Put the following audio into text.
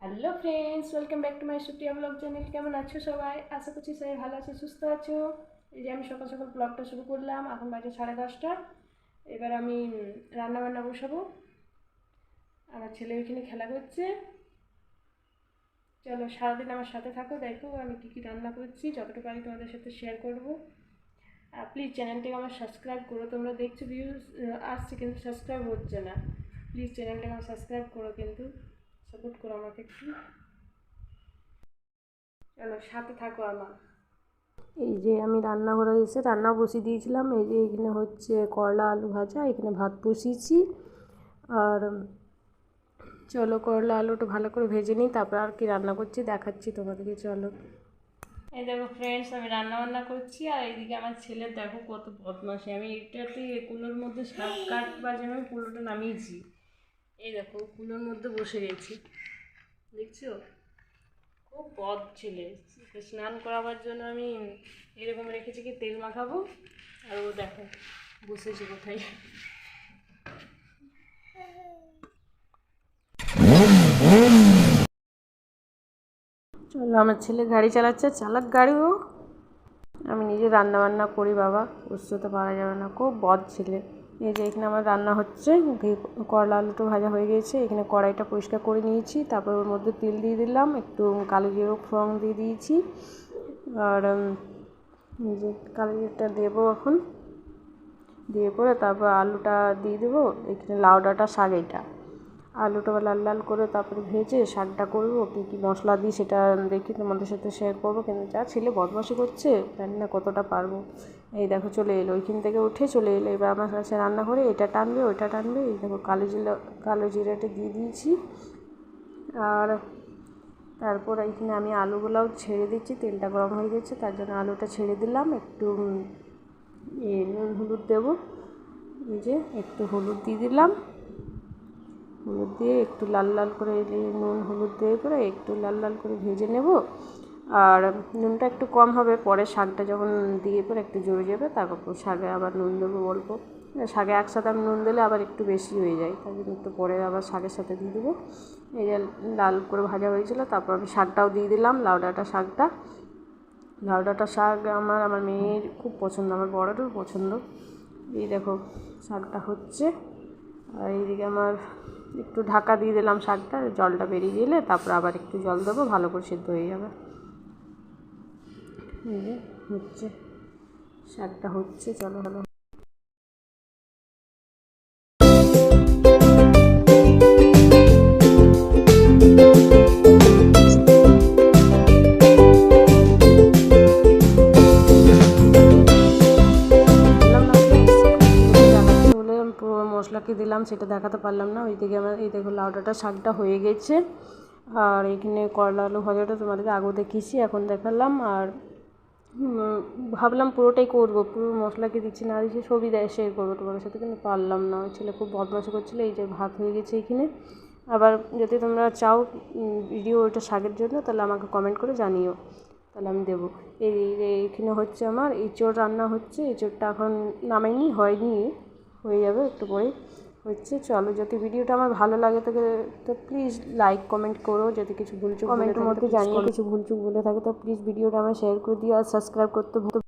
Hello friends, welcome back to my Supriya blog channel. কেমন আছো সবাই? আশা করছি সবাই ভালো আছো, সুস্থ আছো। এই যে আমি সকাল সকাল ব্লগটা শুরু করলাম। এখন বাজে 10:30। এবার আমি রান্না বান্না বসাবো। আমার ছেলে ওইখানে খেলা করছে। চলো সারাদিন আমার সাথে থাকো, দেখো আমি কী কী রান্না করছি, যতটুকু পারি তোমাদের সাথে শেয়ার করবো। আর প্লিজ চ্যানেলটাকে আমার সাবস্ক্রাইব করো। তোমরা দেখছো ভিউজ আসছে কিন্তু সাবস্ক্রাইব হচ্ছে না। প্লিজ চ্যানেলটাকে আমার সাবস্ক্রাইব করো, কিন্তু সাপোর্ট করো আমাকে একটু। চলো সাথে থাকো আমার। এই যে আমি রান্নাঘরে এসে রান্না বসিয়ে দিয়েছিলাম। এই যে এখানে হচ্ছে করলা আলু ভাজা, এখানে ভাত বসিয়েছি। আর চলো করলা আলুটা ভালো করে ভেজে নিই, তারপর আর কি রান্না করছি দেখাচ্ছি তোমাদেরকে। চলো এই দেখো ফ্রেন্ডস, আমি রান্না বান্না করছি। আর এইদিকে আমার ছেলে দেখো কত বদমাশি। আমি এটাতে কুলোর মধ্যে শাক কাটবার জন্য আমি কুলোটা নামিয়েছি। এই দেখো কুলোর মধ্যে বসে গেছি, দেখছো? খুব বদ ছেলে। স্নান করাবার জন্য আমি এরকম রেখেছি কি তেল মাখাবো, আর ও দেখো বসেছে কোথায়। চলো, আমার ছেলে গাড়ি চালাচ্ছে, চালাক গাড়ি ও। আমি নিজে রান্না বান্না করি বাবা, বুঝতে তো পারা যাবে না। খুব বদ ছেলে। এই যে এখানে আমার রান্না হচ্ছে, করলা আলুটা ভাজা হয়ে গেছে। এখানে কড়াইটা পরিষ্কার করে নিয়েছি, তারপর ওর মধ্যে তেল দিয়ে দিলাম, একটু কালো জিরে ফোড়ন দিয়ে দিয়েছি। আর এই যে কালো জিরেটা দেবো এখন, দিয়ে পরে তারপর আলুটা দিয়ে দেবো। এখানে লাউ ডাঁটা শাক, এইটা আলুটা লাল লাল করে তারপরে ভেজে শাকটা করবো। কী কী মশলা দিই সেটা দেখি তোমাদের সাথে শেয়ার করবো। কিন্তু যা ছেলে বদমাশি করছে, জানি না কতটা পারবো। এই দেখো চলে এলো, ওইখান থেকে উঠে চলে এলো। এবার আমার কাছে রান্না করে এটা টানবে ওইটা টানবে। এই দেখো কালো জিরাটা দিয়ে দিয়েছি। আর তারপর এইখানে আমি আলুগুলাও ছেড়ে দিচ্ছি, তেলটা গরম হয়ে গেছে তার জন্য আলুটা ছেড়ে দিলাম। একটু নুন হলুদ দেবো। এই যে একটু হলুদ দিয়ে দিলাম, হলুদ দিয়ে একটু লাল লাল করে নুন হলুদ দিয়ে করে একটু লাল লাল করে ভেজে নেব। আর নুনটা একটু কম হবে, পরে শাকটা যখন দিয়ে পরে একটু জমে যাবে, তারপর শাকে আবার নুন দেবো অল্প। শাকে একসাথে আমি নুন দিলে আবার একটু বেশি হয়ে যায়, তাই জন্য একটু পরে আবার শাকের সাথে দিয়ে দেবো। এই যে লাল করে ভাজা হয়েছিল, তারপর আমি শাকটাও দিয়ে দিলাম, লাউ ডাঁটা শাকটা। লাউ ডাঁটা শাক আমার মেয়ের খুব পছন্দ, আমার বড়োরও পছন্দ। এই দেখো শাকটা হচ্ছে। আর এইদিকে আমার একটু ঢাকা দিয়ে দিলাম শাকটা, জলটা বেরিয়ে গেলে তারপর আবার একটু জল দেবো, ভালো করে সেদ্ধ হয়ে যাবে। এই যে হচ্ছে, শাকটা হচ্ছে। চলো ভালো মশলাকে দিলাম সেটা দেখাতে পারলাম না। ওইদিকে আমার এই দেখো লাউ ডাঁটা শাকটা হয়ে গেছে। আর এখানে করলা আলু ভাজাটা তোমাদেরকে আগেও দেখিয়েছি, এখন দেখালাম। আর ভাবলাম পুরোটাই করবো, পুরো মশলাকে দিচ্ছি না দিচ্ছি সবই শেয়ার করবো তোমাদের সাথে, কিন্তু পারলাম না। ওই ছেলে খুব বদমাশি করছিলো। এই যে ভাত হয়ে গেছে এখানে। আবার যদি তোমরা চাও ভিডিও ওইটা শাকের জন্য, তাহলে আমাকে কমেন্ট করে জানিও, তাহলে আমি দেবো। এইখানে হচ্ছে আমার এঁচোড় রান্না হচ্ছে। এঁচোড়টা এখন নামাইনি, হয়নি, হয়ে যাবে একটু পরেই হচ্ছে। চলো, যদি ভিডিওটা আমার ভালো লাগে থাকে তো প্লিজ লাইক কমেন্ট করো। যদি কিছু ভুলচুক কমেন্টের মধ্যে জানিয়ে কিছু ভুলচুক বলে থাকে তো প্লিজ ভিডিওটা আমার শেয়ার করে দিও। আর সাবস্ক্রাইব করতে